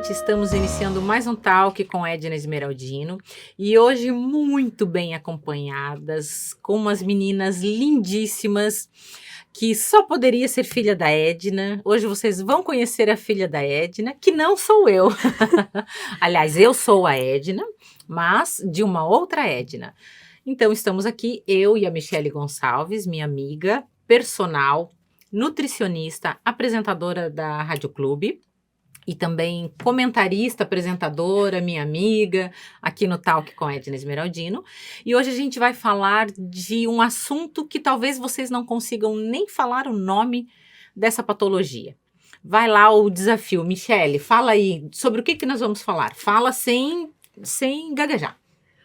gente, estamos iniciando mais um Talk com Edna Esmeraldino e hoje muito bem acompanhadas com umas meninas lindíssimas que só poderia ser filha da Edna. Hoje vocês vão conhecer a filha da Edna, que não sou eu. Aliás, eu sou a Edna, mas de uma outra Edna. Então estamos aqui, eu e a Michele Gonçalves, minha amiga, personal, nutricionista, apresentadora da Rádio Clube e também comentarista, apresentadora, minha amiga, aqui no Talk com Edna Esmeraldino. E hoje a gente vai falar de um assunto que talvez vocês não consigam nem falar o nome dessa patologia. Vai lá o desafio. Michele, fala aí sobre o que nós vamos falar. Fala sem gaguejar.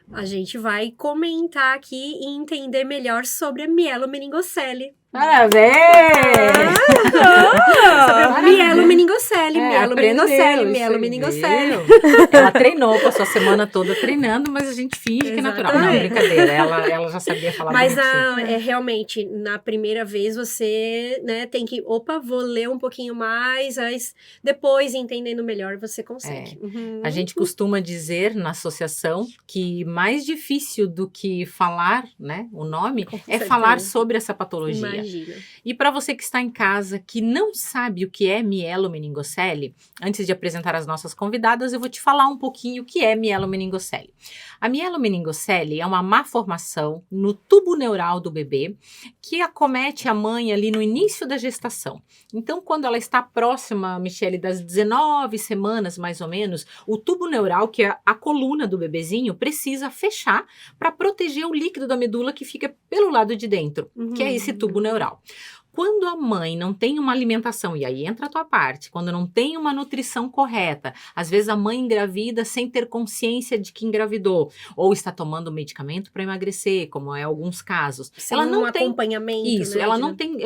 A gente vai comentar aqui e entender melhor sobre a mielomeningocele. Parabéns! Mielomeningocele, mielomeningocele. Ela treinou, passou a semana toda treinando, mas a gente finge que é natural. Não, brincadeira, ela já sabia falar. Mas realmente, na primeira vez você, né, tem que, vou ler um pouquinho mais, mas depois, entendendo melhor, você consegue. A gente costuma dizer na associação que mais difícil do que falar, né, o nome, é falar sobre essa patologia. Imagina. E para você que está em casa, que não sabe o que é mielomeningocele, antes de apresentar as nossas convidadas, eu vou te falar um pouquinho o que é mielomeningocele. A mielomeningocele é uma má formação no tubo neural do bebê que acomete a mãe ali no início da gestação. Então, quando ela está próxima, Michele, das 19 semanas, mais ou menos, o tubo neural, que é a coluna do bebezinho, precisa fechar para proteger o líquido da medula que fica pelo lado de dentro, que é esse tubo neural. Quando a mãe não tem uma alimentação, e aí entra a tua parte, quando não tem uma nutrição correta, às vezes a mãe engravida sem ter consciência de que engravidou, ou está tomando medicamento para emagrecer, como é alguns casos. Sem ela não tem acompanhamento. Isso, ela não tem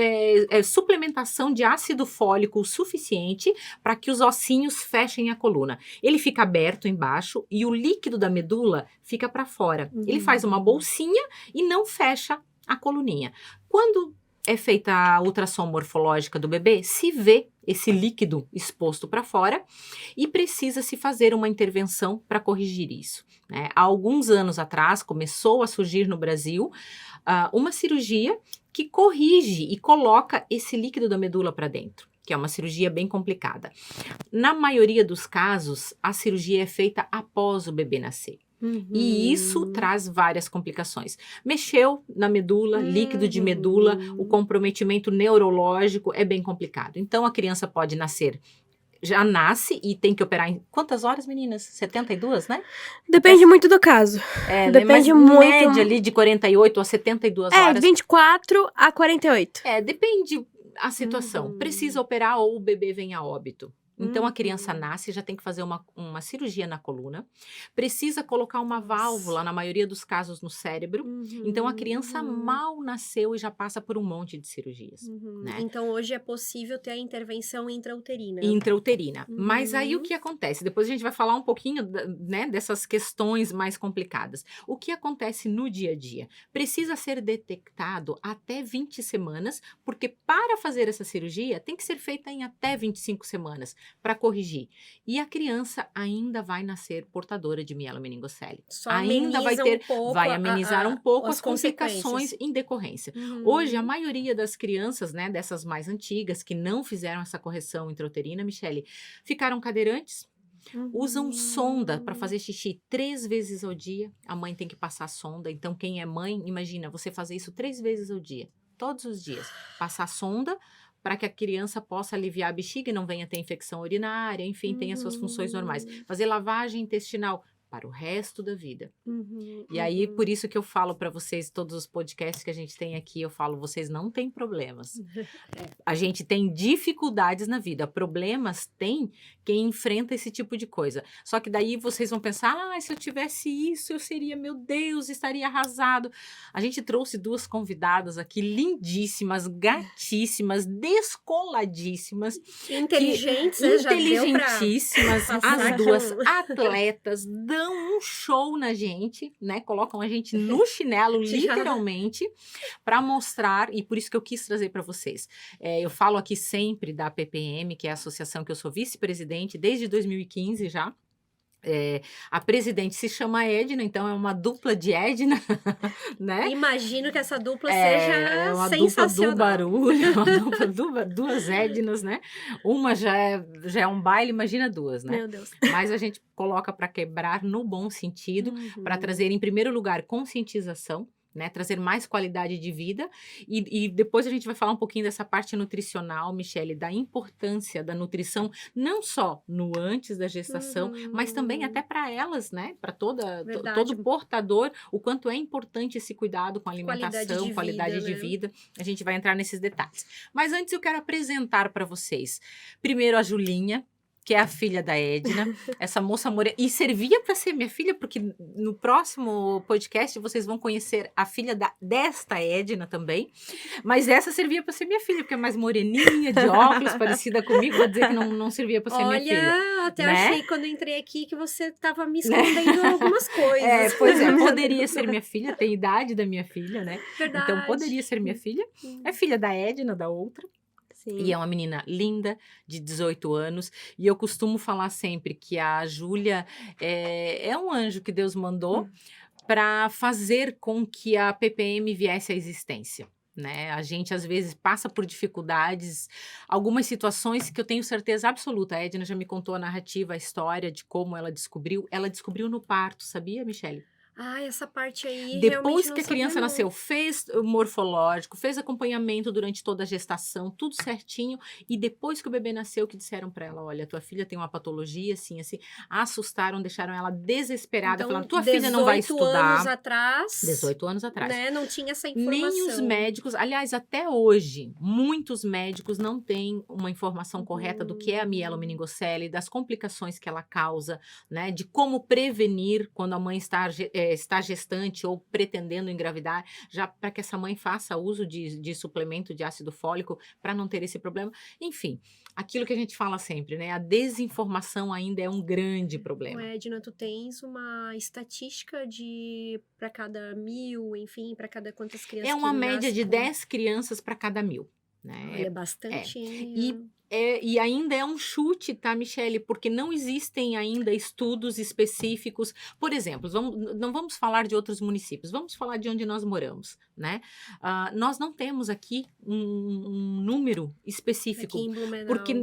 suplementação de ácido fólico suficiente para que os ossinhos fechem a coluna. Ele fica aberto embaixo e o líquido da medula fica para fora. Ele faz uma bolsinha e não fecha a coluninha. Quando é feita a ultrassom morfológica do bebê, se vê esse líquido exposto para fora e precisa se fazer uma intervenção para corrigir isso, né? Há alguns anos atrás começou a surgir no Brasil uma cirurgia que corrige e coloca esse líquido da medula para dentro, que é uma cirurgia bem complicada. Na maioria dos casos, a cirurgia é feita após o bebê nascer. E isso traz várias complicações. Mexeu na medula, líquido de medula, o comprometimento neurológico é bem complicado. Então, a criança pode nascer, já nasce e tem que operar em quantas horas, meninas? 72, né? Depende muito do caso. Depende muito. Média ali de 48 a 72 horas. 24 a 48. Depende a situação. Precisa operar ou o bebê vem a óbito. Então, a criança nasce, já tem que fazer uma cirurgia na coluna, precisa colocar uma válvula, na maioria dos casos, no cérebro. Então, a criança mal nasceu e já passa por um monte de cirurgias. Né? Então, hoje é possível ter a intervenção intrauterina. Intrauterina. Mas aí, o que acontece? Depois a gente vai falar um pouquinho, né, dessas questões mais complicadas. O que acontece no dia a dia? Precisa ser detectado até 20 semanas, porque para fazer essa cirurgia, tem que ser feita em até 25 semanas. Para corrigir. E a criança ainda vai nascer portadora de mielomeningocele. Ainda vai amenizar um pouco as complicações em decorrência. Hoje, a maioria das crianças, né, dessas mais antigas, que não fizeram essa correção intrauterina, Michele, ficaram cadeirantes, usam sonda para fazer xixi 3 vezes ao dia. A mãe tem que passar sonda. Então, quem é mãe, imagina, você fazer isso 3 vezes ao dia, todos os dias. Passar sonda para que a criança possa aliviar a bexiga e não venha ter infecção urinária, enfim, tenha suas funções normais. Fazer lavagem intestinal para o resto da vida. E aí, por isso que eu falo para vocês, todos os podcasts que a gente tem aqui, eu falo, vocês não têm problemas. A gente tem dificuldades na vida. Problemas tem quem enfrenta esse tipo de coisa. Só que daí vocês vão pensar, se eu tivesse isso, eu seria, meu Deus, estaria arrasado. A gente trouxe 2 convidadas aqui, lindíssimas, gatíssimas, descoladíssimas. Inteligentíssimas, as 2 atletas, dão um show na gente, né? Colocam a gente no chinelo, literalmente, para mostrar, e por isso que eu quis trazer para vocês. Eu falo aqui sempre da PPM, que é a associação que eu sou vice-presidente desde 2015 já. A presidente se chama Edna, então é uma dupla de Edna, né? Imagino que essa dupla É seja uma dupla do sensacional. barulho, uma dupla, duas Ednas, né? Uma já é um baile, imagina duas, né? Meu Deus. Mas a gente coloca para quebrar no bom sentido, para Uhum. trazer, em primeiro lugar, conscientização, né? Trazer mais qualidade de vida. E depois a gente vai falar um pouquinho dessa parte nutricional, Michele, da importância da nutrição, não só no antes da gestação, mas também até para elas, né? Para Verdade. todo portador, o quanto é importante esse cuidado com a Qualidade alimentação, de qualidade vida, de né? vida. A gente vai entrar nesses detalhes. Mas antes eu quero apresentar para vocês, primeiro a Julinha, que é a filha da Edna, essa moça morena, e servia para ser minha filha, porque no próximo podcast vocês vão conhecer a filha desta Edna também, mas essa servia para ser minha filha, porque é mais moreninha, de óculos, parecida comigo, vou dizer que não servia para ser minha filha. Olha, até né? achei quando eu entrei aqui que você estava me escondendo algumas coisas. Pois é, poderia ser minha filha, tem a idade da minha filha, né? Verdade. Então poderia ser minha filha, é filha da Edna, da outra. Sim. E é uma menina linda, de 18 anos. E eu costumo falar sempre que a Júlia é um anjo que Deus mandou para fazer com que a PPM viesse à existência. Né? A gente, às vezes, passa por dificuldades, algumas situações que eu tenho certeza absoluta. A Edna já me contou a narrativa, a história de como ela descobriu. Ela descobriu no parto, sabia, Michele? Ah, essa parte aí Depois realmente que a criança nasceu, fez o morfológico, fez acompanhamento durante toda a gestação, tudo certinho. E depois que o bebê nasceu, que disseram para ela, olha, tua filha tem uma patologia, assim, assim. Assustaram, deixaram ela desesperada, Então, falaram, tua filha não vai 18 anos estudar. atrás, 18 anos atrás. né, não tinha essa informação. Nem os médicos, aliás, até hoje, muitos médicos não têm uma informação correta do que é a mielomeningocele, das complicações que ela causa, né, de como prevenir quando a mãe está gestante ou pretendendo engravidar, já para que essa mãe faça uso de suplemento de ácido fólico para não ter esse problema. Enfim, aquilo que a gente fala sempre, né, a desinformação ainda é um grande problema. Edna, tu tens uma estatística de para cada 1000, enfim, para cada quantas crianças? É uma que média nascem de com... 10 crianças para cada 1000. Né? Olha, bastante. E ainda é um chute, tá, Michele? Porque não existem ainda estudos específicos. Por exemplo, não vamos falar de outros municípios, vamos falar de onde nós moramos, né? Nós não temos aqui um número específico, aqui em Blumenau. porque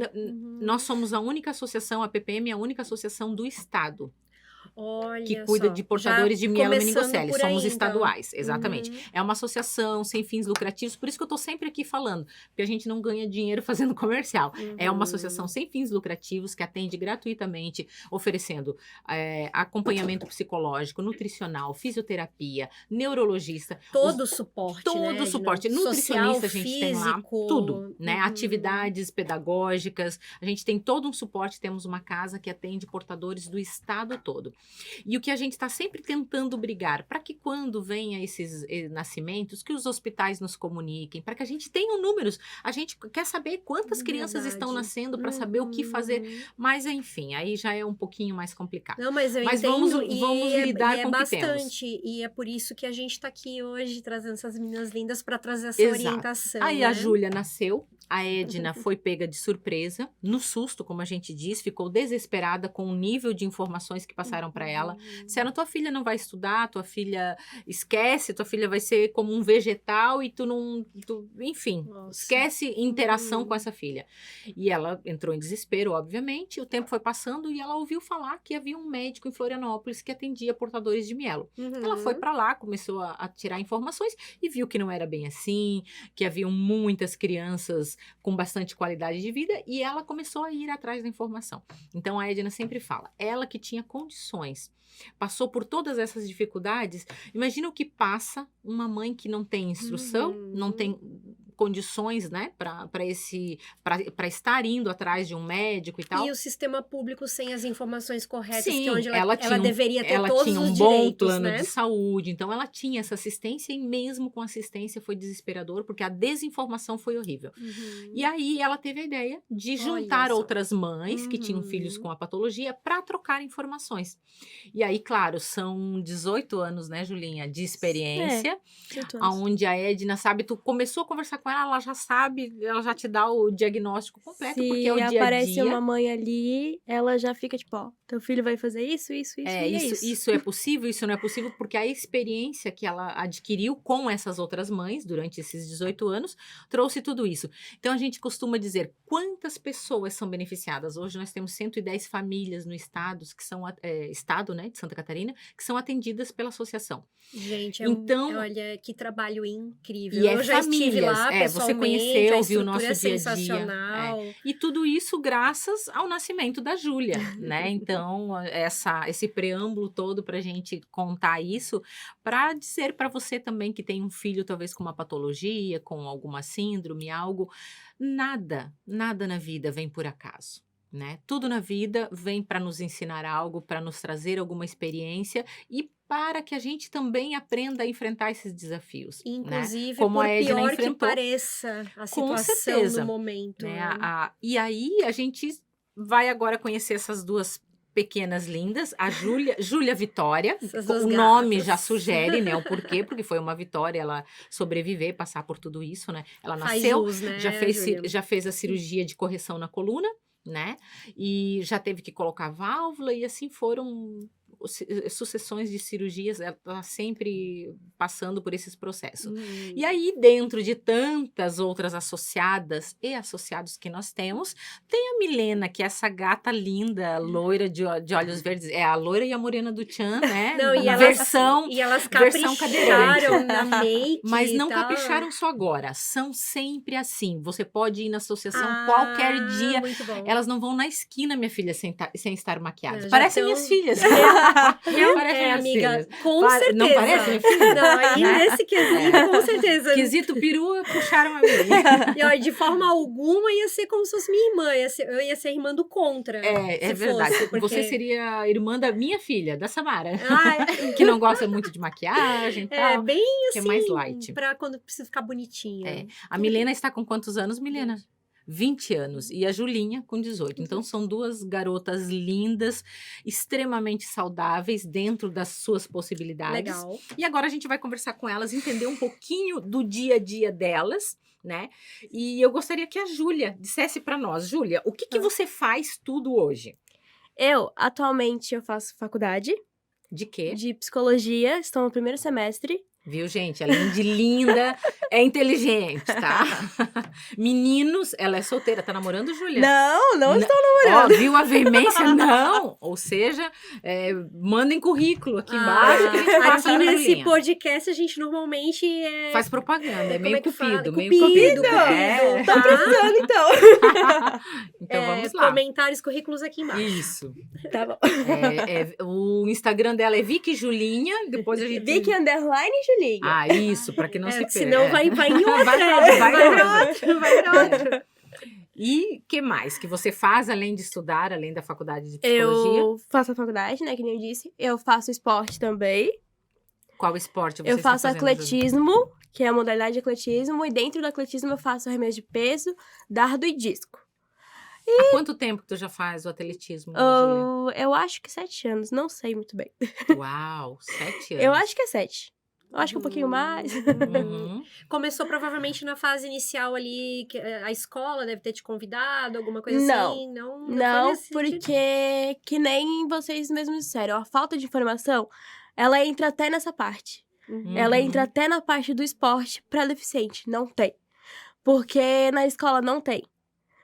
nós somos a única associação, a PPM é a única associação do estado. Olha que cuida só, de portadores de mielomeningocele, por somos aí, estaduais, então. exatamente. É uma associação sem fins lucrativos, por isso que eu estou sempre aqui falando, porque a gente não ganha dinheiro fazendo comercial. É uma associação sem fins lucrativos que atende gratuitamente, oferecendo acompanhamento psicológico, nutricional, fisioterapia, neurologista. Todo o suporte, todo o suporte. Nutricionista, a gente físico, tem lá tudo, né? Atividades pedagógicas, a gente tem todo um suporte, temos uma casa que atende portadores do estado todo. E o que a gente está sempre tentando brigar, para que quando venha esses nascimentos, que os hospitais nos comuniquem, para que a gente tenha números. A gente quer saber quantas crianças estão nascendo para saber o que fazer. Mas, enfim, aí já é um pouquinho mais complicado. Não, mas eu entendo, vamos lidar com o que temos. Bastante. E é por isso que a gente está aqui hoje, trazendo essas meninas lindas para trazer essa orientação. Aí né? a Júlia nasceu. A Edna foi pega de surpresa, no susto, como a gente diz, ficou desesperada com o nível de informações que passaram para ela. Disseram, tua filha não vai estudar, tua filha esquece, tua filha vai ser como um vegetal e enfim, esquece interação com essa filha. E ela entrou em desespero, obviamente, o tempo foi passando e ela ouviu falar que havia um médico em Florianópolis que atendia portadores de mielo. Ela foi para lá, começou a tirar informações e viu que não era bem assim, que haviam muitas crianças com bastante qualidade de vida, e ela começou a ir atrás da informação. Então a Edna sempre fala, ela que tinha condições, passou por todas essas dificuldades, imagina o que passa uma mãe que não tem instrução, não tem condições, né, para estar indo atrás de um médico e tal. E o sistema público sem as informações corretas, Sim, que é onde ela ela deveria ter ela todos tinha os um bom direitos, plano né? de saúde, então ela tinha essa assistência e mesmo com assistência foi desesperador, porque a desinformação foi horrível. E aí ela teve a ideia de juntar só. outras mães que tinham filhos com a patologia para trocar informações. E aí, claro, são 18 anos, né, Julinha, de experiência, 18 anos. onde a Edna sabe, tu começou a conversar com ela, ela já sabe, ela já te dá o diagnóstico completo, porque é o Se dia a aparece dia. uma mãe ali, ela já fica tipo, ó, teu filho vai fazer isso, isso, isso, e é isso. Isso é possível, isso não é possível, porque a experiência que ela adquiriu com essas outras mães durante esses 18 anos trouxe tudo isso. Então a gente costuma dizer quantas pessoas são beneficiadas. Hoje nós temos 110 famílias no estado, que são estado, né, de Santa Catarina, que são atendidas pela associação. Gente, Então, olha que trabalho incrível. e é Eu já estive famílias, lá você pessoalmente, conheceu, a viu o estrutura nosso é dia a dia. sensacional. E tudo isso graças ao nascimento da Júlia, né? Então, esse preâmbulo todo para a gente contar isso, para dizer para você também que tem um filho talvez com uma patologia, com alguma síndrome, algo, nada na vida vem por acaso. Né? Tudo na vida vem para nos ensinar algo, para nos trazer alguma experiência e para que a gente também aprenda a enfrentar esses desafios. Inclusive, né? Como por a Edna pior que enfrentou, pareça a com situação certeza, no momento. né? E aí a gente vai agora conhecer essas duas pequenas lindas, a Júlia Vitória, Essas duas o nome gatas. já sugere, né, o porquê, porque foi uma vitória ela sobreviver, passar por tudo isso, né? Ela Faz nasceu, jus, né, já Júlia? fez a cirurgia de correção na coluna, né? E já teve que colocar válvula e assim foram sucessões de cirurgias, ela sempre passando por esses processos. E aí, dentro de tantas outras associadas e associados que nós temos, tem a Milena, que é essa gata linda, loira de olhos verdes, é a loira e a morena do Tchan, né? Não, e elas versão capricharam cadeirante. na make Mas e não tal. capricharam só agora, são sempre assim. Você pode ir na associação qualquer dia. Muito bom. Elas não vão na esquina, minha filha, sem estar maquiadas. Já Parecem tão- minhas filhas. Parecem minhas amiga, filhas. com certeza. Não parece, minha filha? Não, aí nesse quesito, com certeza. Quesito perua, puxaram a minha. E ó, de forma alguma ia ser como se fosse minha irmã. Eu ia ser irmã do contra. É se verdade. fosse, porque... Você seria a irmã da minha filha, da Samara. Ah, Que não gosta muito de maquiagem e tal. é bem Que assim, é mais light. pra quando precisa ficar bonitinha. É. A Milena está com quantos anos, Milena? 20 anos. E a Julinha com 18. Então, são duas garotas lindas, extremamente saudáveis dentro das suas possibilidades. Legal. E agora a gente vai conversar com elas, entender um pouquinho do dia a dia delas, né? E eu gostaria que a Júlia dissesse para nós. Júlia, o que você faz tudo hoje? Atualmente, eu faço faculdade De quê? de psicologia, estou no primeiro semestre. Viu, gente? Além de linda, é inteligente, tá? Meninos, ela é solteira. Tá namorando, Júlia? Não estou Ó, viu a veemência? Não! Ou seja, mandem currículo aqui embaixo que a gente passa aqui pra nesse Julinha. podcast a gente normalmente Faz propaganda, é como meio é que fala? cupido, meio Cupido, cupido. É. tá? precisando, então. Então vamos lá. Comentários, currículos aqui embaixo. Isso. Tá bom. O Instagram dela é Vicky Julinha, depois a gente... Vicky _ Julinha. Ah, isso, para que não se perca. Senão vai em outra. Vai pra outra. E que mais que você faz além de estudar, além da faculdade de psicologia? Eu faço a faculdade, né, que nem eu disse. Eu faço esporte também. Qual esporte você Eu está faço fazendo, Júlia? atletismo, que é a modalidade de atletismo. E dentro do atletismo eu faço arremesso de peso, dardo e disco. Há quanto tempo que tu já faz o atletismo, Júlia? Eu acho que 7 anos, não sei muito bem. Uau, 7 anos. Eu acho que é 7. Eu acho que um pouquinho mais. Uhum. Começou provavelmente na fase inicial ali, que a escola deve ter te convidado, alguma coisa Não. assim. Não foi Não, nesse sentido? porque, que nem vocês mesmos disseram, a falta de informação, ela entra até nessa parte. Ela entra até na parte do esporte para deficiente. Não tem. Porque na escola não tem.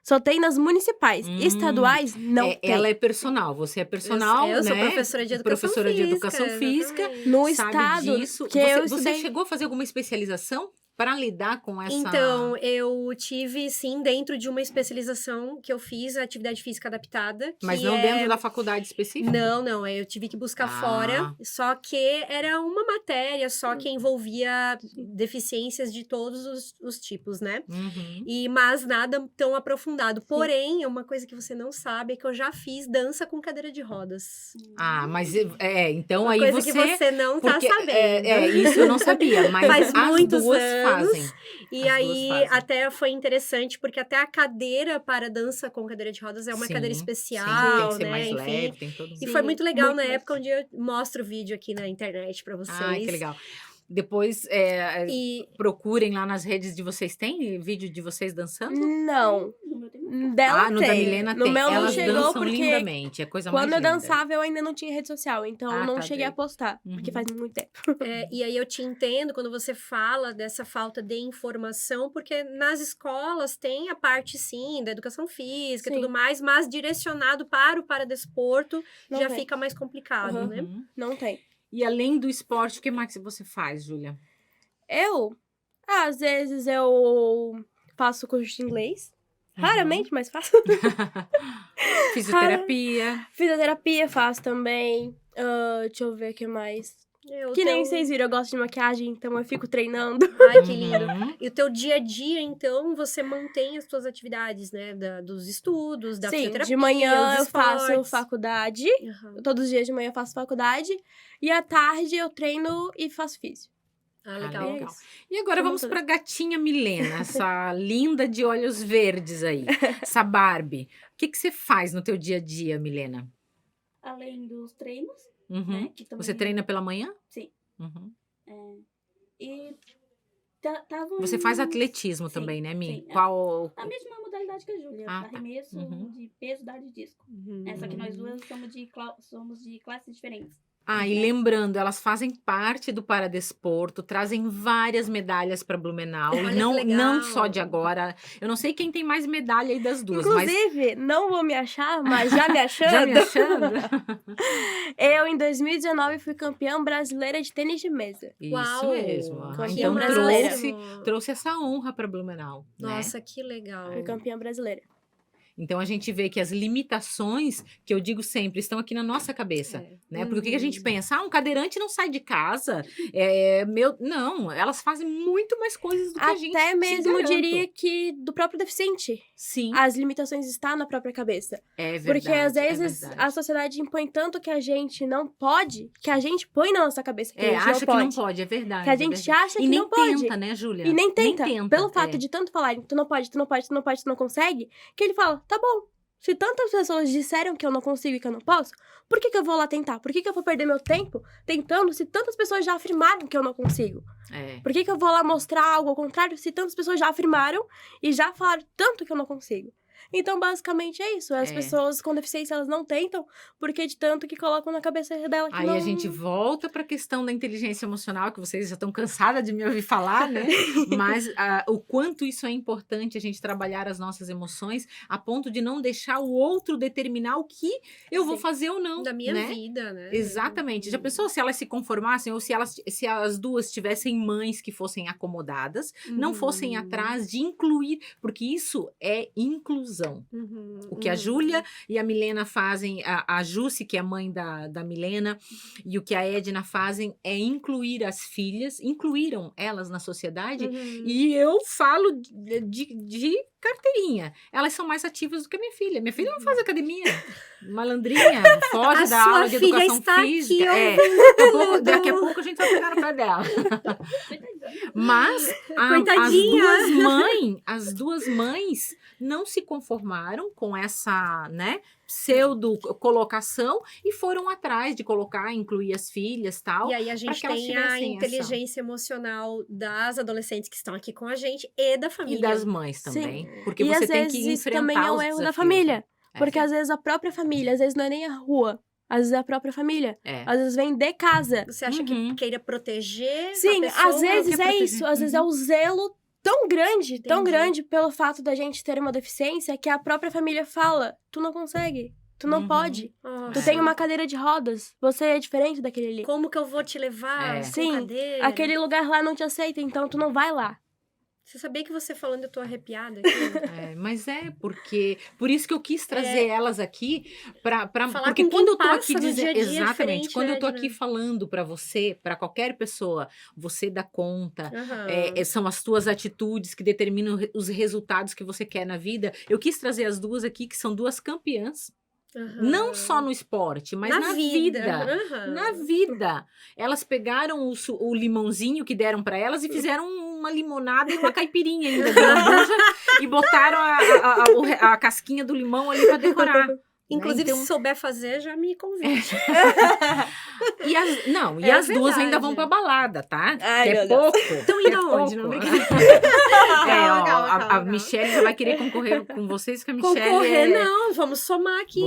Só tem nas municipais. Estaduais, não tem. Ela é personal, você é personal, eu sou né? professora de educação Professora de física. educação física. Exatamente. No Sabe estado disso. que eu Você estudei... chegou a fazer alguma especialização? para lidar com essa... Então, eu tive, sim, dentro de uma especialização que eu fiz, a atividade física adaptada. Que Mas não dentro da faculdade específica? Não, eu tive que buscar fora, só que era uma matéria só que envolvia deficiências de todos os tipos, né? Mas nada tão aprofundado. Porém, uma coisa que você não sabe é que eu já fiz dança com cadeira de rodas. Mas então uma aí coisa você... que você não tá sabendo. Isso eu não sabia, mas faz as muitos duas anos. fazem. E aí, até foi interessante, porque até a cadeira para dança com cadeira de rodas é uma cadeira especial, tem que ser né? mais Enfim. leve, tem todo E foi muito legal na época, onde eu mostro o vídeo aqui na internet pra vocês. Ah, que legal. Depois, procurem lá nas redes de vocês. Tem vídeo de vocês dançando? Não. No meu tem. Dela no tem. da Milena No tem. meu não Elas chegou dançam porque lindamente, é coisa mais quando eu linda. dançava eu ainda não tinha rede social, então eu não tá, cheguei a daí. postar, porque faz muito tempo. E aí eu te entendo quando você fala dessa falta de informação, porque nas escolas tem a parte, sim, da educação física e Sim. tudo mais, mas direcionado para o paradesporto Não já tem. fica mais complicado, né? Não tem. E além do esporte, o que mais você faz, Júlia? Às vezes eu faço curso de inglês. Raramente, mas faço. Fisioterapia. Fisioterapia faço também. Deixa eu ver o que mais. O Que nem teu- vocês viram, eu gosto de maquiagem, então eu fico treinando. Ai, que lindo. E o teu dia a dia, então, você mantém as tuas atividades, né? Dos estudos, da Sim, fisioterapia, de manhã os eu faço esportes. faculdade. Aham. Todos os dias de manhã eu faço faculdade. E à tarde eu treino e faço físio. Ah, legal. legal. E agora Vamos vamos pra gatinha Milena, essa linda de olhos verdes aí, essa Barbie. O que você faz no teu dia a dia, Milena? Além dos treinos, Uhum. né? Que também... Você treina pela manhã? Sim. Uhum. E tava Você faz um- atletismo Sim, também, né, Mi? sim. Qual... A mesma modalidade que a Júlia. Ah, tá. Arremesso Uhum. de peso, dar de disco. Só que nós duas somos de classes diferentes. E lembrando, elas fazem parte do Paradesporto, trazem várias medalhas para Blumenau, Olha e que não legal. só de agora. Eu não sei quem tem mais medalha aí das duas, mas Inclusive, não vou me achar, mas já me achando. já me achando? Eu, em 2019, fui campeã brasileira de tênis de mesa. Isso Uau, mesmo. campeã Então brasileira. trouxe essa honra para Blumenau, né? Nossa, que legal. Fui campeã brasileira. Então a gente vê que as limitações, que eu digo sempre, estão aqui na nossa cabeça, né? Porque o que que a gente pensa? Um cadeirante não sai de casa, não, elas fazem muito mais coisas do que a gente. Até te mesmo garanto. diria que do próprio deficiente. Sim, As limitações estão na própria cabeça. é verdade. Porque às é vezes verdade. a sociedade impõe tanto que a gente não pode, que a gente põe na nossa cabeça que a gente acha não que pode. não pode, é verdade. Que a é gente verdade. acha E que nem não pode. tenta, né, Júlia? E nem tenta. Pelo fato é. de tanto falarem, tu não pode, tu não pode, tu não pode, tu não pode, tu não consegue, que ele fala, tá bom, se tantas pessoas disseram que eu não consigo e que eu não posso, por que eu vou lá tentar? Por que eu vou perder meu tempo tentando se tantas pessoas já afirmaram que eu não consigo? Por que eu vou lá mostrar algo ao contrário se tantas pessoas já afirmaram e já falaram tanto que eu não consigo? Então, basicamente, é isso. As pessoas com deficiência, elas não tentam, porque de tanto que colocam na cabeça dela que Aí não... a gente volta para a questão da inteligência emocional, que vocês já estão cansadas de me ouvir falar, né? Mas o quanto isso é importante, a gente trabalhar as nossas emoções, a ponto de não deixar o outro determinar o que eu vou fazer ou não. Da minha né? vida, né? Exatamente. Já pensou se elas se conformassem, ou se as duas tivessem mães que fossem acomodadas, não fossem atrás de incluir, porque isso é inclusão. O que a Júlia e a Milena fazem, a Jussi, que é a mãe da Milena, e o que a Edna fazem é incluir as filhas, incluíram elas na sociedade, e eu falo de carteirinha. Elas são mais ativas do que a minha filha. Minha filha não faz academia. Malandrinha, foge da aula de educação está física. Aqui, Daqui a pouco a gente vai pegar no pé dela. Mas Coitadinha. as duas mães não se conformaram com essa, né, pseudo colocação e foram atrás de colocar, incluir as filhas, tal. E aí a gente que elas tem a tivessem inteligência emocional das adolescentes que estão aqui com a gente e da família. E das mães também, porque E você às tem vezes que isso enfrentar também é os um erro da desafios, família. né? Porque às vezes a própria família, às vezes não é nem a rua, às vezes é a própria família. Às vezes vem de casa. Você acha que queira proteger Sim, a pessoa? às vezes quer é proteger. isso. Às vezes é o zelo tão Entendi. grande pelo fato da gente ter uma deficiência, que a própria família fala, tu não consegue, tu não pode. Nossa. Tu tem uma cadeira de rodas, você é diferente daquele ali. Como que eu vou te levar com Sim, cadeira? aquele lugar lá não te aceita, então tu não vai lá. Você sabia que você falando, eu tô arrepiada aqui? Mas porque... Por isso que eu quis trazer elas aqui, Falar porque com quando quem eu tô aqui passa no dia a dia exatamente, diferente, quando né, eu tô de aqui nós. falando pra você, pra qualquer pessoa, você dá conta, Aham. são as tuas atitudes que determinam os resultados que você quer na vida. Eu quis trazer as duas aqui, que são duas campeãs, não só no esporte, mas na vida. Aham. Na vida. Elas pegaram o limãozinho que deram pra elas e fizeram uma limonada e uma caipirinha ainda de lambuja e botaram a casquinha do limão ali pra decorar. Inclusive, Então, se souber fazer, já me convide. e É as duas ainda verdade. vão pra balada, tá? Ai, Que é meu Deus. pouco. Estão indo é aonde? pouco. Não, brincadeira. A calma. Michelle já vai querer concorrer com vocês, que a Michelle Concorrer, não. Vamos somar aqui.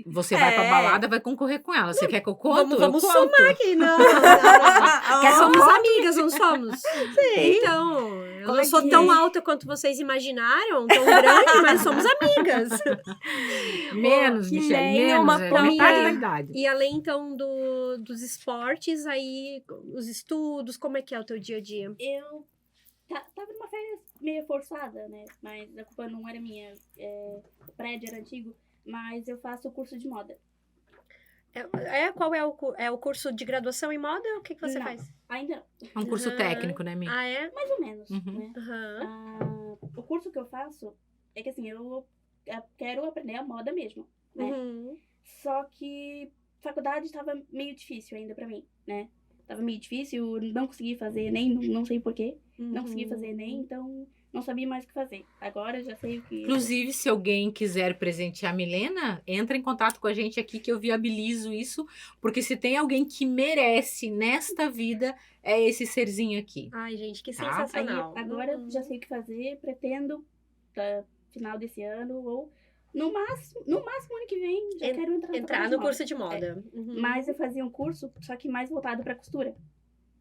Você vai pra balada, vai concorrer com ela. Você quer que eu conto? Vamos Eu somar conto. aqui. Não. Somos amigas, não somos? Sim. Então, eu Como não é sou que tão é? alta quanto vocês imaginaram, tão grande, mas somos amigas. Menos, que Michelle, nem menos. uma É praia. metade da idade. E além, então, dos esportes, aí, os estudos, como é que é o teu dia a dia? Eu tava numa férias meio forçada, né? Mas a culpa não era minha. O prédio era antigo, mas eu faço o curso de moda. Qual é o curso de graduação em moda? O que você Não. faz? Ainda não, É um curso técnico, né, Mi? Ah, é? mais ou menos, Uhum. né? Aham. O curso que eu faço é que assim, eu quero aprender a moda mesmo, né? Uhum. Só que faculdade estava meio difícil ainda pra mim, né? Tava meio difícil, não consegui fazer nem, não sei porquê, não consegui fazer nem, então não sabia mais o que fazer. Agora eu já sei o que... Inclusive, se alguém quiser presentear a Milena, entra em contato com a gente aqui que eu viabilizo isso, porque se tem alguém que merece nesta vida, é esse serzinho aqui. Ai, gente, que Tá. Aí, sensacional. agora eu já sei o que fazer, pretendo, final desse ano, ou no máximo ano que vem, já quero Entrar no curso de moda. Uhum. Mas eu fazia um curso, só que mais voltado pra costura.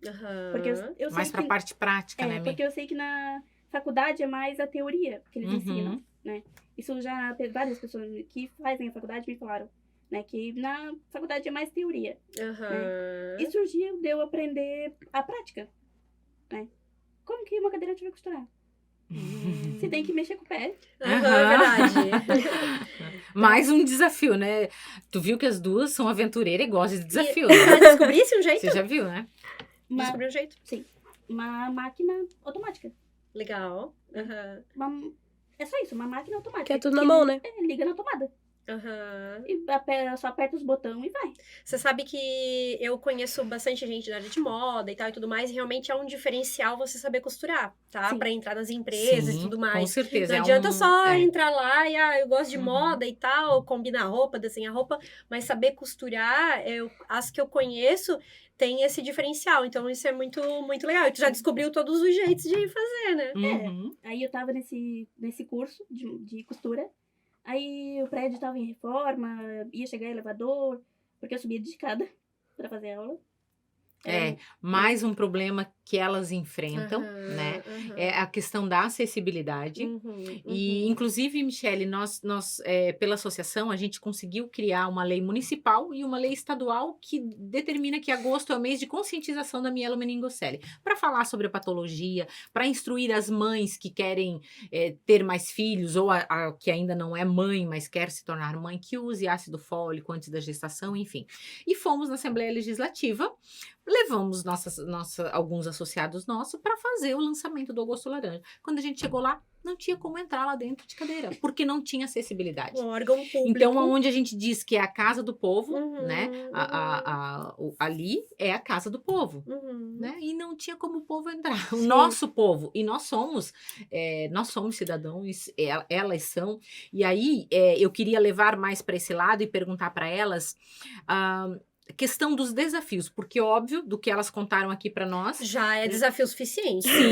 Aham. Porque eu sei Mais pra que... parte prática, né, Mi? porque eu sei que na faculdade é mais a teoria que eles ensinam, né? Isso já várias pessoas que fazem a faculdade me falaram, né? Que na faculdade é mais teoria. Aham. E surgiu de eu aprender a prática, né? Como que uma cadeirante vai costurar? Você tem que mexer com o pé. Aham, é verdade. Mais um desafio, né? Tu viu que as duas são aventureiras e gostam de desafio, Já né? descobrisse um jeito? Você já viu, né? Descobri um jeito. Uma máquina automática. Legal. Aham. É só isso, uma máquina automática. Que é tudo na mão, né? Liga na tomada. Aham. E só aperta os botões e vai. Você sabe que eu conheço bastante gente da área de moda e tal e tudo mais, e realmente é um diferencial você saber costurar, tá? Sim. Pra entrar nas empresas Sim, e tudo com mais. certeza. Não adianta só é. entrar lá e, eu gosto de Uhum. moda e tal, combinar roupa, desenhar roupa, mas saber costurar, as que eu conheço tem esse diferencial, então isso é muito, muito legal. E tu já descobriu todos os jeitos de fazer, né? Uhum. Aí eu tava nesse curso de costura. Aí o prédio tava em reforma, ia chegar elevador, porque eu subia de escada pra fazer aula. Mais um problema que elas enfrentam, Aham, né? aham. É a questão da acessibilidade. E, inclusive, Michele, nós pela associação, a gente conseguiu criar uma lei municipal e uma lei estadual que determina que agosto é o mês de conscientização da mielomeningocele, para falar sobre a patologia, para instruir as mães que querem ter mais filhos, ou a que ainda não é mãe, mas quer se tornar mãe, que use ácido fólico antes da gestação, enfim. E fomos na Assembleia Legislativa, levamos alguns associados nossos para fazer o lançamento do Agosto Laranja. Quando a gente chegou lá, não tinha como entrar lá dentro de cadeira, porque não tinha acessibilidade. Um órgão público. Então, onde a gente diz que é a casa do povo, Uhum, né? Ali é a casa do povo, Uhum. né? E não tinha como o povo entrar. O Sim. nosso povo. E nós somos cidadãos, elas são. E aí, eu queria levar mais para esse lado e perguntar para elas a questão dos desafios, porque óbvio, do que elas contaram aqui para nós, Já é desafio suficiente. sim,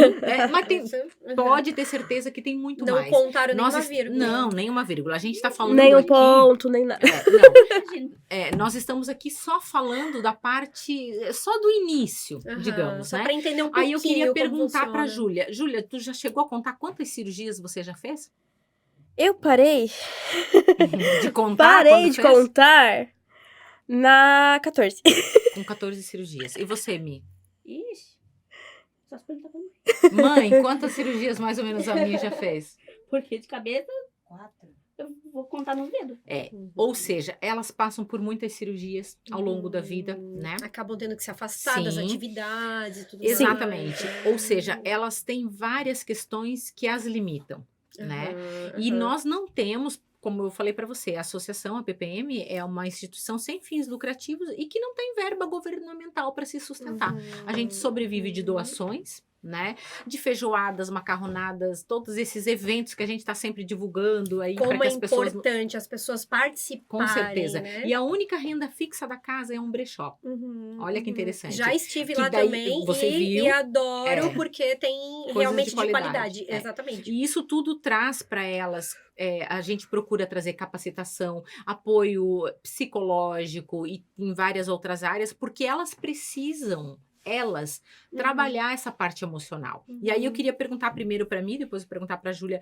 mas Uhum. pode ter certeza que tem muito Não mais. contaram Nós nenhuma vírgula. Não, nenhuma vírgula. A gente está falando Nem um aqui... ponto, nem nada. Imagina. Nós estamos aqui só falando da parte, só do início, Aham, digamos, só né? pra entender um pouquinho. Aí eu queria como perguntar pra funciona. Júlia. Júlia, tu já chegou a contar quantas cirurgias você já fez? Eu parei De contar Parei quando de fez? contar na 14. Com 14 cirurgias. E você, Mi? Ixi. Só se perguntar pra mãe. Mãe, quantas cirurgias mais ou menos a minha já fez? Porque de cabeça 4. eu vou contar nos dedos. Ou seja, elas passam por muitas cirurgias ao longo da vida, né? Acabam tendo que se afastar das Sim. atividades e tudo mais. Exatamente. Ou seja, elas têm várias questões que as limitam, né? E nós não temos, como eu falei para você, a associação, a PPM, é uma instituição sem fins lucrativos e que não tem verba governamental para se sustentar. A gente sobrevive de doações, né? De feijoadas, macarronadas, todos esses eventos que a gente está sempre divulgando aí para Como que é as pessoas... importante as pessoas participarem, Com certeza. né? E a única renda fixa da casa é um brechó. Olha que interessante. Já estive Que lá daí também você viu, e adoro porque tem Coisas realmente de de qualidade. qualidade. Exatamente. E isso tudo traz para elas, a gente procura trazer capacitação, apoio psicológico e em várias outras áreas, porque elas precisam, trabalhar essa parte emocional. E aí eu queria perguntar primeiro para mim, depois eu perguntar para a Júlia,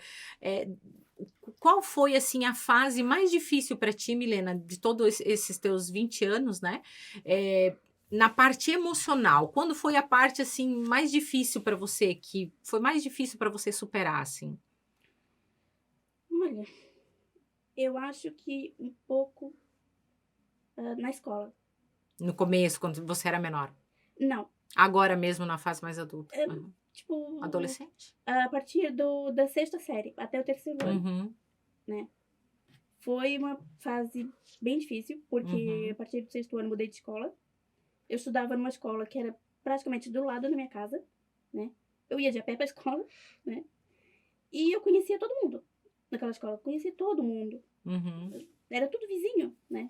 qual foi, assim, a fase mais difícil para ti, Milena, de todos esses teus 20 anos, né? Na parte emocional, quando foi a parte, assim, mais difícil para você, que foi mais difícil para você superar, assim? Olha, eu acho que um pouco na escola. No começo, quando você era menor? Não, Agora mesmo, na fase mais adulta? tipo... Adolescente? A partir da 6ª série até o 3º ano. Uhum. Foi uma fase bem difícil, porque a partir do 6º ano eu mudei de escola. Eu estudava numa escola que era praticamente do lado da minha casa, né? Eu ia de a pé pra escola, né? E eu conhecia todo mundo naquela escola. Conhecia todo mundo. Era tudo vizinho, né?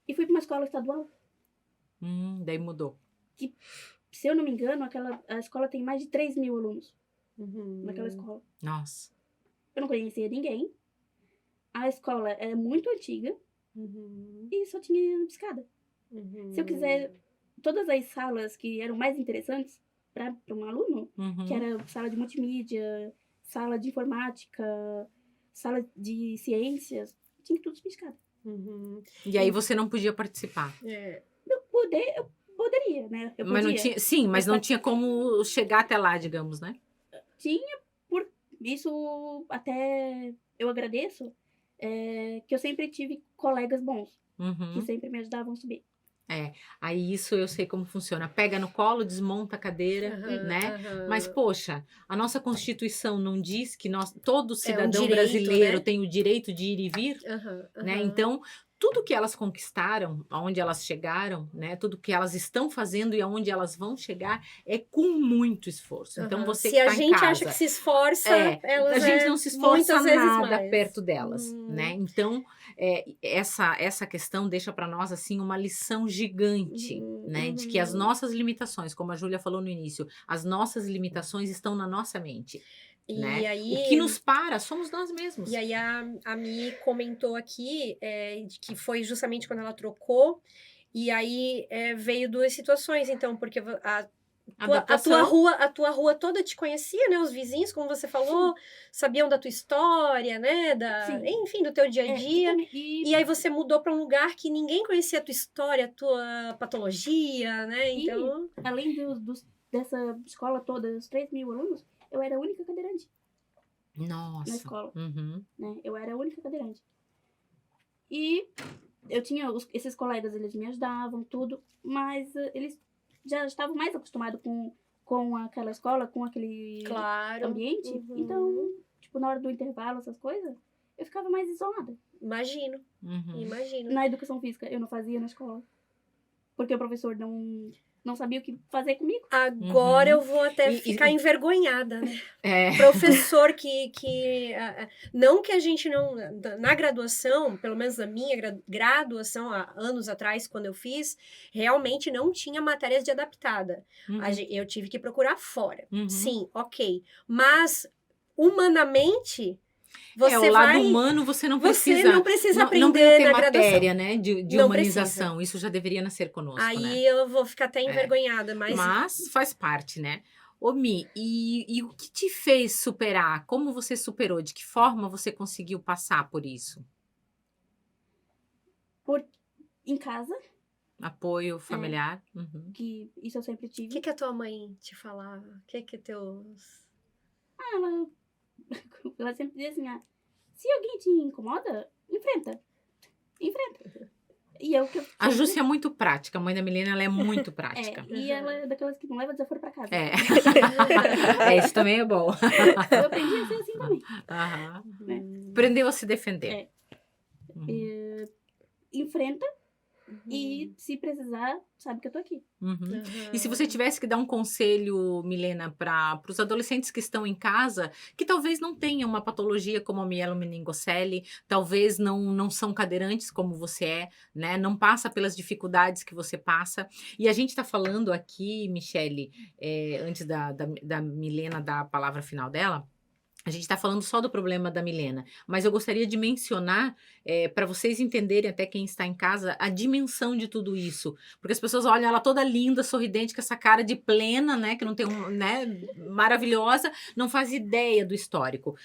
E fui pra uma escola estadual. Daí mudou. Se eu não me engano, a escola tem mais de 3 mil alunos naquela escola. Nossa. Eu não conhecia ninguém. A escola é muito antiga e só tinha escada. Se eu quiser, todas as salas que eram mais interessantes para um aluno, que era sala de multimídia, sala de informática, sala de ciências, tinha tudo de escada. E aí você não podia participar? Eu poderia, né? Eu Mas não podia. tinha, sim, mas não tinha como chegar até lá, digamos, né? Tinha, por isso até eu agradeço, que eu sempre tive colegas bons, que sempre me ajudavam a subir. Aí isso eu sei como funciona. Pega no colo, desmonta a cadeira, né? Mas, poxa, a nossa Constituição não diz que todo cidadão direito, brasileiro né? tem o direito de ir e vir, né? Então, tudo que elas conquistaram, aonde elas chegaram, né? Tudo que elas estão fazendo e aonde elas vão chegar é com muito esforço. Então, você Se que a tá em gente casa, acha que se esforça, elas a gente não se esforça muitas vezes nada mais. perto delas, né? Então, essa questão deixa para nós, assim, uma lição gigante, né? De que as nossas limitações, como a Júlia falou no início, as nossas limitações estão na nossa mente, E né? aí, O que nos para somos nós mesmos. E aí a Mi comentou aqui de que foi justamente quando ela trocou, e aí veio 2 situações, então, porque a tua rua toda te conhecia, né? Os vizinhos, como você falou, sabiam da tua história, né? Enfim, do teu dia a dia. E aí você mudou para um lugar que ninguém conhecia a tua história, a tua patologia, né? Então... E, além dessa escola toda, os 3 mil alunos, eu era a única cadeirante Nossa. na escola. Né? Eu era a única cadeirante. E eu tinha esses colegas, eles me ajudavam, tudo, mas eles já estavam mais acostumados com aquela escola, com aquele ambiente. Então, tipo, na hora do intervalo, essas coisas, eu ficava mais isolada. Imagino. Na educação física, eu não fazia na escola. Porque o professor não sabia o que fazer comigo. Agora eu vou até ficar envergonhada, né? Professor não que a gente não... Na graduação, pelo menos na minha graduação, há anos atrás, quando eu fiz, realmente não tinha matérias de adaptada. Eu tive que procurar fora. Sim, ok. Mas, humanamente... o lado humano você não precisa... Você não precisa aprender não precisa ter na matéria, graduação. né? De Não humanização. Isso já deveria nascer conosco, Aí né? eu vou ficar até envergonhada, Mas faz parte, né? Ô, Mi, e o que te fez superar? Como você superou? De que forma você conseguiu passar por isso? Em casa, Apoio familiar. Uhum. Que isso eu sempre O tive. que a tua mãe te falava? O que teus... Ela sempre dizia assim, se alguém te incomoda, enfrenta. E é o que eu A Jússia é muito prática. A mãe da Milena, ela é muito prática. E ela é daquelas que não leva desaforo pra casa. Isso também é bom. Eu aprendi a ser assim também. Aham. Né? Aprendeu a se defender. É. Uhum. Enfrenta e se precisar, sabe que eu tô aqui. Uhum. E se você tivesse que dar um conselho, Milena, para os adolescentes que estão em casa, que talvez não tenham uma patologia como a mielomeningocele, talvez não são cadeirantes como você é, né? Não passa pelas dificuldades que você passa. E a gente está falando aqui, Michele, antes da Milena dar a palavra final dela, a gente está falando só do problema da Milena, mas eu gostaria de mencionar, para vocês entenderem, até quem está em casa, a dimensão de tudo isso. Porque as pessoas olham ela toda linda, sorridente, com essa cara de plena, né? Que não tem maravilhosa, não faz ideia do histórico.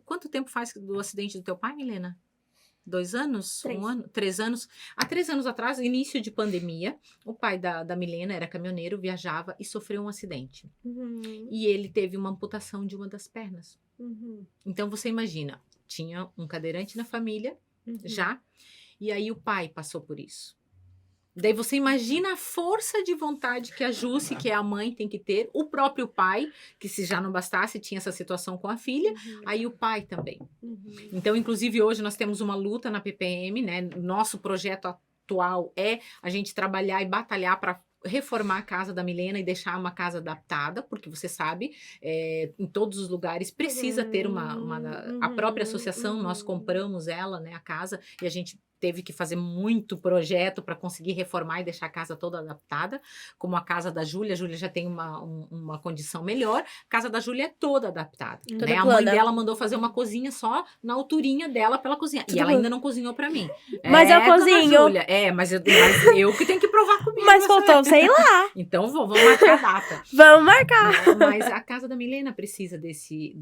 Quanto tempo faz do acidente do teu pai, Milena? 2 anos? 3. 1 ano? 3 anos? Há 3 anos atrás, início de pandemia, o pai da Milena era caminhoneiro, viajava e sofreu um acidente. E ele teve uma amputação de uma das pernas. Então, você imagina, tinha um cadeirante na família, já, e aí o pai passou por isso. Daí você imagina a força de vontade que a Jússi, que é a mãe, tem que ter, o próprio pai, que se já não bastasse, tinha essa situação com a filha, aí o pai também. Então, inclusive, hoje nós temos uma luta na PPM, né? Nosso projeto atual é a gente trabalhar e batalhar para reformar a casa da Milena e deixar uma casa adaptada, porque você sabe, em todos os lugares precisa ter a própria associação, nós compramos ela, né, a casa, e a gente teve que fazer muito projeto para conseguir reformar e deixar a casa toda adaptada, como a casa da Júlia. A Júlia já tem uma condição melhor, a casa da Júlia é toda adaptada. Né? A mãe dela mandou fazer uma cozinha só na alturinha dela para ela cozinhar. E ela ainda não cozinhou para mim. Mas eu cozinho. Júlia. Mas eu que tenho que provar comigo. Mas faltou, sei lá. Então vamos marcar a data. Vamos marcar. Mas a casa da Milena precisa desse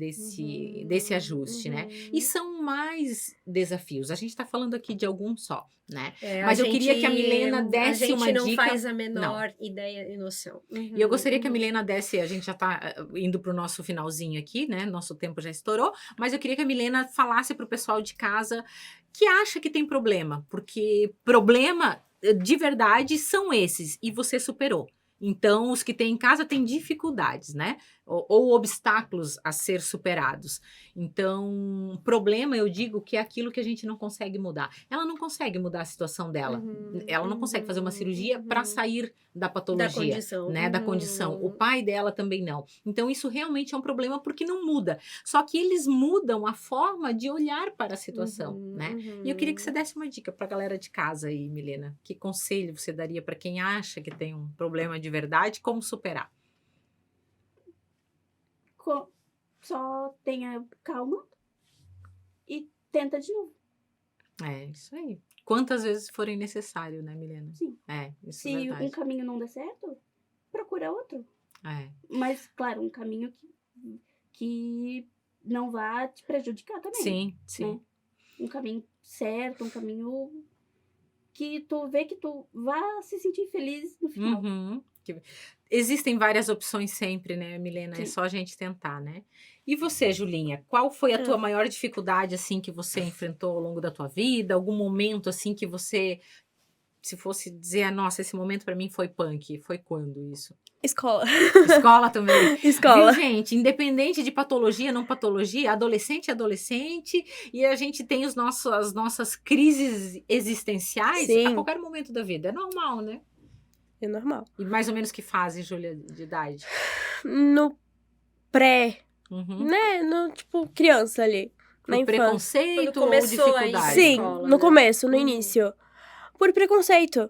ajuste, né? E são mais desafios. A gente está falando aqui de alguns só, né? Mas eu queria que a Milena desse uma dica. A gente não faz a menor ideia e noção. E eu gostaria que a Milena desse, a gente já está indo para o nosso finalzinho aqui, né? Nosso tempo já estourou, mas eu queria que a Milena falasse para o pessoal de casa que acha que tem problema, porque problema de verdade são esses, e você superou. Então, os que têm em casa têm dificuldades, né? Ou obstáculos a ser superados. Então, problema, eu digo, que é aquilo que a gente não consegue mudar. Ela não consegue mudar a situação dela. Ela não consegue fazer uma cirurgia para sair da patologia, da condição. né? Da condição. O pai dela também não. Então, isso realmente é um problema porque não muda. Só que eles mudam a forma de olhar para a situação, né? E eu queria que você desse uma dica para a galera de casa aí, Milena. Que conselho você daria para quem acha que tem um problema de verdade? Como superar? Só tenha calma e tenta de novo. Isso aí. Quantas vezes forem necessário, né, Milena? Sim. Isso é Se verdade. um caminho não der certo, procura outro. Mas, claro, um caminho que não vá te prejudicar também. Sim. Né? Um caminho certo, um caminho que tu vê que tu vá se sentir feliz no final. Existem várias opções sempre, né, Milena? Sim. É só a gente tentar, né? E você, Julinha, qual foi a tua maior dificuldade, assim, que você enfrentou ao longo da tua vida? Algum momento, assim, que você, se fosse dizer, nossa, esse momento pra mim foi punk, foi quando isso? Escola. Escola também. Escola. Viu, gente? Independente de patologia, não patologia, adolescente é adolescente, e a gente tem as nossas crises existenciais a qualquer momento da vida. É normal, né? É normal. E mais ou menos que fase, Júlia, de idade? No pré, né? No, tipo, criança ali. Na infância. Preconceito ou dificuldade? Sim, escola, no né? começo, no início. Por preconceito.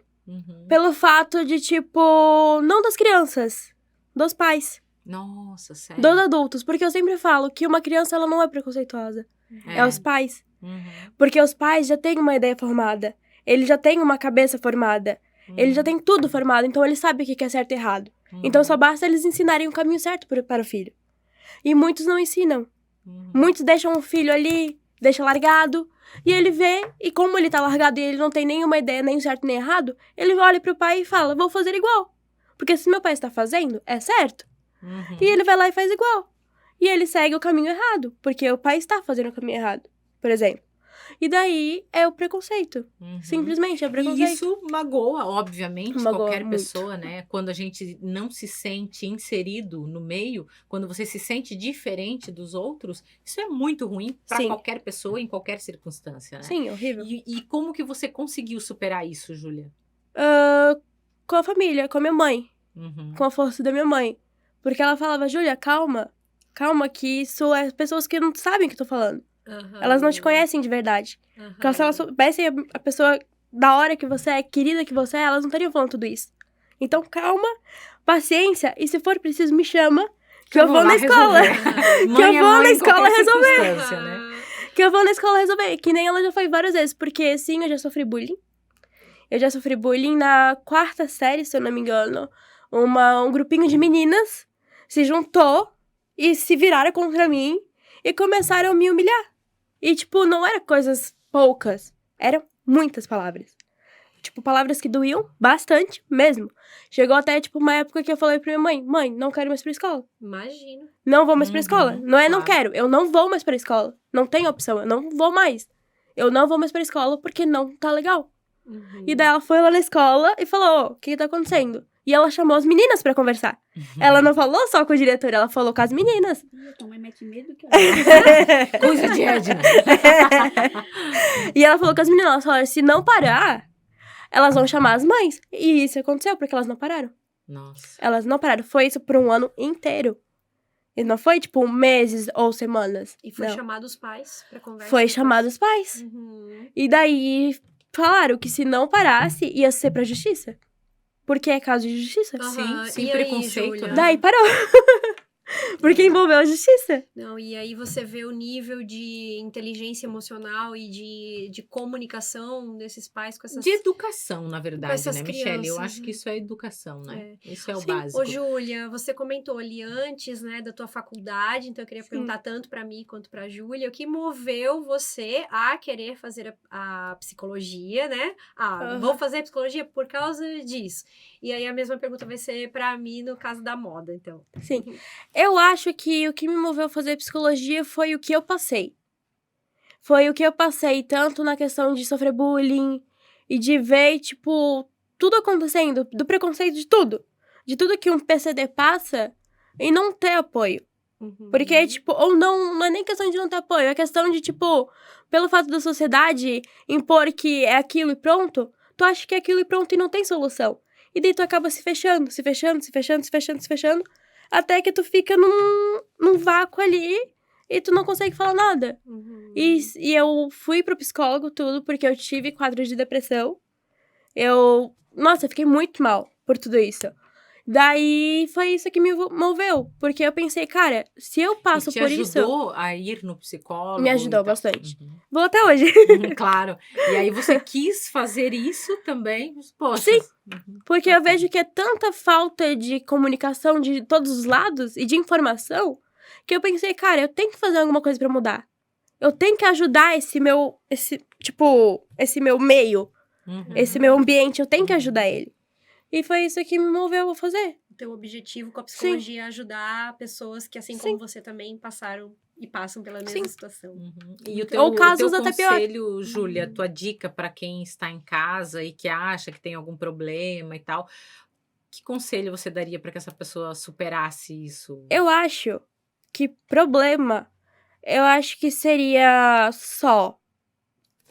Pelo fato de, tipo, não das crianças, dos pais. Nossa, sério? Dos adultos. Porque eu sempre falo que uma criança, ela não é preconceituosa. É os pais. Porque os pais já têm uma ideia formada. Eles já têm uma cabeça formada. Eles já têm tudo formado. Então, eles sabem o que é certo e errado. Então, só basta eles ensinarem o caminho certo para o filho. E muitos não ensinam. Muitos deixam o filho ali deixa largado. E ele vê, e como ele tá largado e ele não tem nenhuma ideia, nem certo nem errado, ele olha pro pai e fala, vou fazer igual. Porque se meu pai está fazendo, é certo. E ele vai lá e faz igual. E ele segue o caminho errado, porque o pai está fazendo o caminho errado, por exemplo. E daí é o preconceito. Simplesmente é o preconceito. E isso magoa, obviamente, Magoa qualquer muito. pessoa, né? Quando a gente não se sente inserido no meio, quando você se sente diferente dos outros, isso é muito ruim para Sim. qualquer pessoa, em qualquer circunstância, né? Sim, horrível. E como que você conseguiu superar isso, Júlia? Com a família, com a minha mãe. Uhum. Com a força da minha mãe. Porque ela falava, Júlia, calma. Calma, que isso é pessoas que não sabem o que eu tô falando. Elas não te conhecem de verdade. Porque se elas soubessem a pessoa da hora que você é, querida que você é, elas não estariam falando tudo isso. Então, calma, paciência, e se for preciso, me chama, que eu vou na escola. Que eu vou na escola resolver. Né? Que eu vou na escola resolver. Que nem ela já foi várias vezes, porque sim, eu já sofri bullying. Eu já sofri bullying na 4ª série, se eu não me engano. Um grupinho de meninas se juntou e se viraram contra mim e começaram a me humilhar. E, tipo, não eram coisas poucas. Eram muitas palavras. Tipo, palavras que doíam bastante mesmo. Chegou até, tipo, uma época que eu falei pra minha mãe, mãe, não quero mais pra escola. Imagino. Não vou mais pra escola. Não é não claro. quero, eu não vou mais pra escola. Não tem opção, eu não vou mais. Eu não vou mais pra escola porque não tá legal. E daí ela foi lá na escola e falou, o que tá acontecendo? E ela chamou as meninas pra conversar. Ela não falou só com o diretor, ela falou com as meninas. Tua mãe mete medo que Coisa de Edna. E ela falou com as meninas, elas falaram, se não parar, elas vão chamar as mães. E isso aconteceu, porque elas não pararam. Nossa. Elas não pararam. Foi isso por um ano inteiro. E não foi, tipo, meses ou semanas. E foi Não. chamado os pais pra conversa. Foi depois. chamado os pais. Uhum. E daí falaram que se não parasse, ia ser pra justiça. Porque é caso de justiça. Aham. Sim, E aí, preconceito, Júlia? né? Daí parou. Porque envolveu a justiça. Não, e aí você vê o nível de inteligência emocional e de comunicação desses pais com essas... De educação, na verdade, essas né, Michele? Eu crianças, acho que isso é educação, né? Isso é o Sim. básico. Ô, Júlia, você comentou ali antes, né, da tua faculdade, então eu queria perguntar tanto pra mim quanto pra Júlia, o que moveu você a querer fazer a psicologia, né? Vou fazer a psicologia por causa disso. E aí a mesma pergunta vai ser pra mim no caso da moda, então. Sim. Eu acho que o que me moveu a fazer psicologia foi o que eu passei. Foi o que eu passei, tanto na questão de sofrer bullying e de ver, tipo, tudo acontecendo, do preconceito de tudo. De tudo que um PCD passa e não ter apoio. Porque, tipo, ou não é nem questão de não ter apoio, é questão de, tipo, pelo fato da sociedade impor que é aquilo e pronto, tu acha que é aquilo e pronto e não tem solução. E daí tu acaba se fechando, até que tu fica num vácuo ali e tu não consegue falar nada. E eu fui pro psicólogo tudo, porque eu tive quadros de depressão. Nossa, eu fiquei muito mal por tudo isso. Daí foi isso que me moveu, porque eu pensei, cara, se eu passo por isso... Te ajudou a ir no psicólogo? Me ajudou e tal? bastante. Vou até hoje. Claro. E aí você quis fazer isso também? Poxa. Sim. Porque eu vejo que é tanta falta de comunicação de todos os lados e de informação, que eu pensei, cara, eu tenho que fazer alguma coisa pra mudar. Eu tenho que ajudar esse meu meio, esse meu ambiente, eu tenho que ajudar ele. E foi isso que me moveu a fazer. O teu objetivo com a psicologia é ajudar pessoas que, assim como você, também passaram e passam pela mesma situação. E Ou casos o teu até pior. conselho, Júlia, tua dica para quem está em casa e que acha que tem algum problema e tal, que conselho você daria para que essa pessoa superasse isso? Eu acho que problema, eu acho que seria só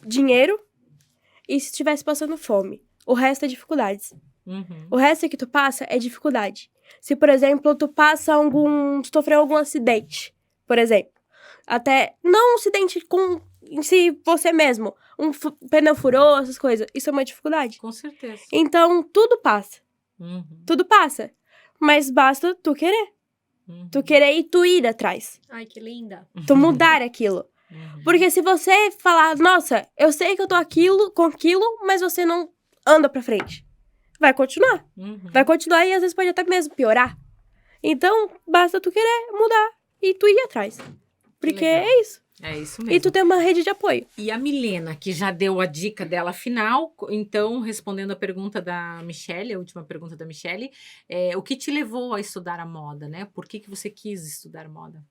dinheiro e se estivesse passando fome. O resto é dificuldades. O resto que tu passa é dificuldade. Se, por exemplo, tu sofreu algum acidente, por exemplo. Até, não um acidente em si, você mesmo. Um pneu furou, essas coisas. Isso é uma dificuldade. Com certeza. Então, tudo passa. Tudo passa. Mas basta tu querer. Tu querer e tu ir atrás. Ai, que linda. Tu mudar aquilo. Porque se você falar, nossa, eu sei que eu tô com aquilo, mas você não anda pra frente. Vai continuar. Vai continuar e às vezes pode até mesmo piorar. Então, basta tu querer mudar e tu ir atrás. Porque é isso. É isso E mesmo. tu tem uma rede de apoio. E a Milena, que já deu a dica dela final, então, respondendo a pergunta da Michelle, a última pergunta da Michelle, o que te levou a estudar a moda, né? Por que você quis estudar moda?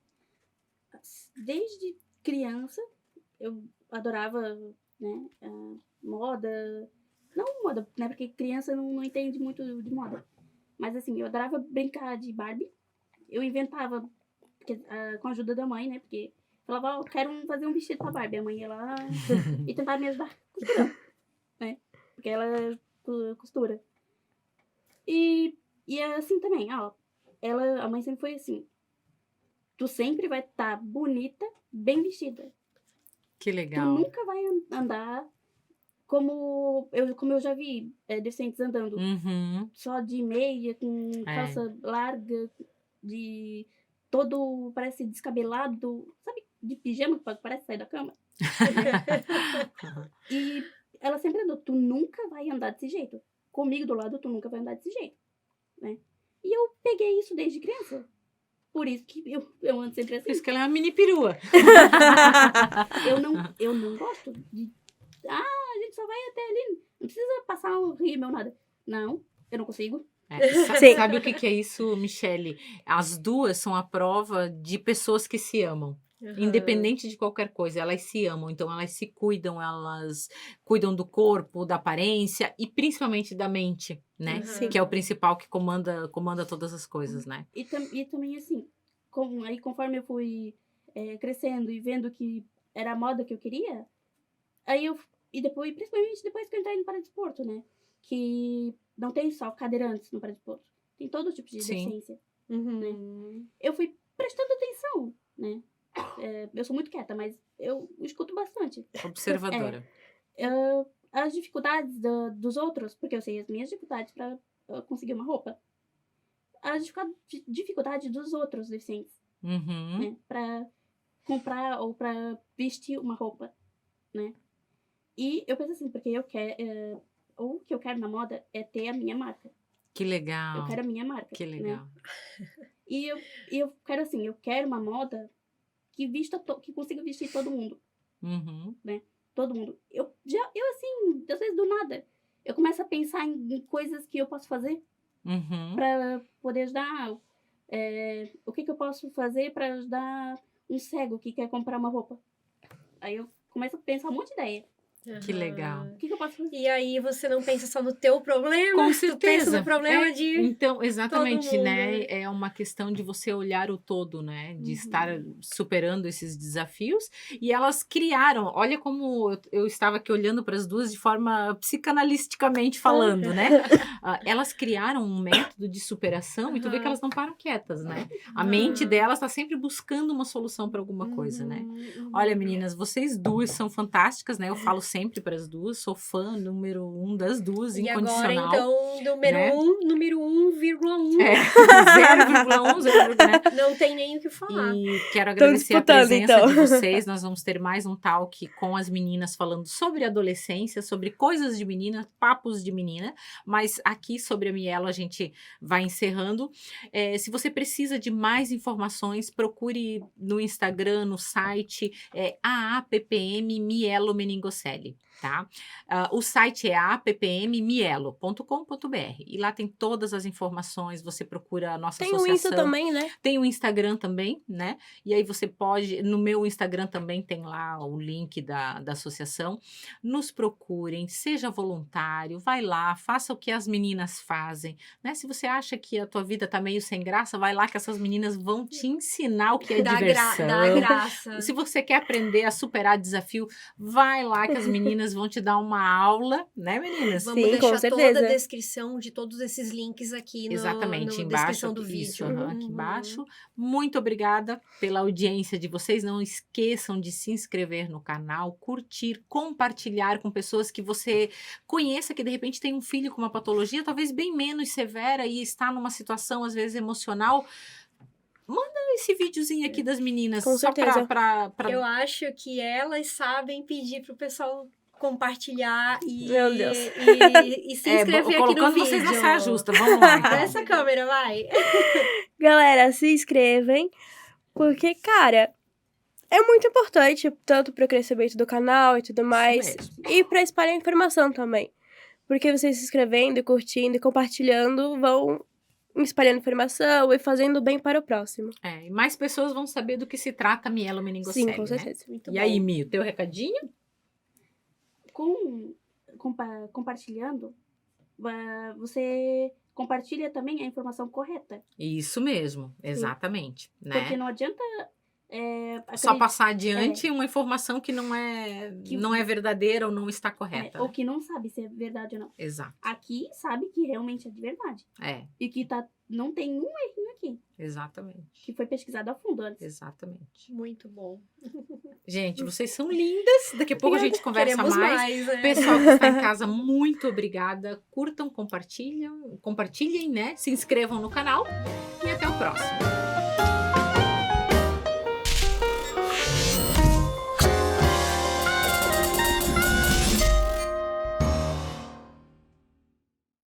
Desde criança, eu adorava, né, moda. Não moda, né, porque criança não entende muito de moda. Mas, assim, eu adorava brincar de Barbie. Eu inventava, com a ajuda da mãe, né, porque falava, eu quero fazer um vestido pra Barbie. A mãe ia lá e tentava me ajudar costurando, né, porque ela costura. E assim também, ó, a mãe sempre foi assim, tu sempre vai estar bonita, bem vestida. Que Tu legal. nunca vai andar como eu já vi deficientes andando. Uhum. Só de meia, com calça larga, de todo, parece descabelado, sabe, de pijama, que parece sair da cama. E ela sempre andou, tu nunca vai andar desse jeito. Comigo do lado, tu nunca vai andar desse jeito, né? E eu peguei isso desde criança. Por isso que eu ando sempre assim. Por isso que ela é uma mini perua. Eu não gosto de... a gente só vai até ali. Não precisa passar um rímel, nada. Não, eu não consigo. Sabe o que é isso, Michelle? As duas são a prova de pessoas que se amam. Independente de qualquer coisa, elas se amam, então elas se cuidam, elas cuidam do corpo, da aparência e principalmente da mente, né? Sim. Que é o principal que comanda todas as coisas, né? E também assim, aí conforme eu fui crescendo e vendo que era a moda que eu queria, e depois, principalmente depois que eu entrei no paradesporto, né? Que não tem só cadeirantes no paradesporto, tem todo tipo de deficiência. Né? Eu fui prestando atenção, né? Eu sou muito quieta, mas eu escuto bastante. Observadora. As dificuldades dos outros, porque eu sei as minhas dificuldades para conseguir uma roupa. As dificuldades dos outros deficientes, né? Para comprar ou para vestir uma roupa, né? E eu penso assim, porque eu quero... o que eu quero na moda é ter a minha marca. Que legal. Eu quero a minha marca. Que legal. Né? E eu quero assim, eu quero uma moda que que consiga vestir todo mundo. Né? Todo mundo. Eu assim, às vezes do nada, eu começo a pensar em coisas que eu posso fazer para poder ajudar. O que eu posso fazer para ajudar um cego que quer comprar uma roupa? Aí eu começo a pensar um monte de ideia. Que legal. O que eu posso fazer? E aí você não pensa só no teu problema, Com tu certeza. pensa no problema de Então, exatamente, todo mundo, né? É uma questão de você olhar o todo, né? De estar superando esses desafios. E elas criaram, olha como eu estava aqui olhando para as duas de forma psicanalisticamente falando, né? Elas criaram um método de superação e tu vê que elas não param quietas, né? A mente delas está sempre buscando uma solução para alguma coisa, né? Olha, meninas, vocês duas são fantásticas, né? Eu falo sempre para as duas, sou fã número 1 das duas, e incondicional. agora, então, número né? número 1,1. 0,1, 0, né? Não tem nem o que falar. E quero agradecer a presença de vocês. Nós vamos ter mais um talk com as meninas falando sobre adolescência, sobre coisas de menina, papos de menina. Mas aqui sobre a Mielo a gente vai encerrando. Se você precisa de mais informações, procure no Instagram, no site, AAPPM Mielo Meningocelli. Tá? O site é appmmielo.com.br e lá tem todas as informações, você procura a nossa associação. Tem o Insta também, né? Tem o Instagram também, né? E aí você pode, no meu Instagram também tem lá o link da associação. Nos procurem, seja voluntário, vai lá, faça o que as meninas fazem, né? Se você acha que a tua vida tá meio sem graça, vai lá que essas meninas vão te ensinar o que é diversão. Dá graça. Se você quer aprender a superar desafio, vai lá que as meninas vão te dar uma aula, né, meninas? Vamos Sim, com deixar certeza. toda a descrição de todos esses links aqui Exatamente, na embaixo, descrição do isso, vídeo. aqui embaixo. Muito obrigada pela audiência de vocês. Não esqueçam de se inscrever no canal, curtir, compartilhar com pessoas que você conheça, que de repente tem um filho com uma patologia, talvez bem menos severa e está numa situação, às vezes, emocional. Manda esse videozinho aqui das meninas, Com só certeza. pra... Eu acho que elas sabem pedir pro pessoal compartilhar e, Meu Deus. e se inscrever aqui no colocando vídeo. vocês na saia justa, vamos lá, então. Essa câmera, vai. Galera, se inscrevem, porque, cara, É muito importante, tanto para o crescimento do canal e tudo mais, mesmo. e para espalhar informação também. Porque vocês se inscrevendo, e curtindo e compartilhando vão espalhando informação e fazendo bem para o próximo. E mais pessoas vão saber do que se trata a mielomeningocele, Sim, com né? certeza. Muito E bom. aí, Mi, teu recadinho? Compartilhando, você compartilha também a informação correta. Isso mesmo, exatamente, né? Porque não adianta Só passar adiante uma informação que não é verdadeira ou não está correta. ou que não sabe se é verdade ou não. Exato. Aqui sabe que realmente é de verdade. E que não tem um errinho aqui. Exatamente. Que foi pesquisado a fundo antes. Exatamente. Muito bom. Gente, vocês são lindas. Daqui a pouco a gente conversa Queremos mais. né? Pessoal que está em casa, muito obrigada. Curtam, compartilhem, né? Se inscrevam no canal e até o próximo.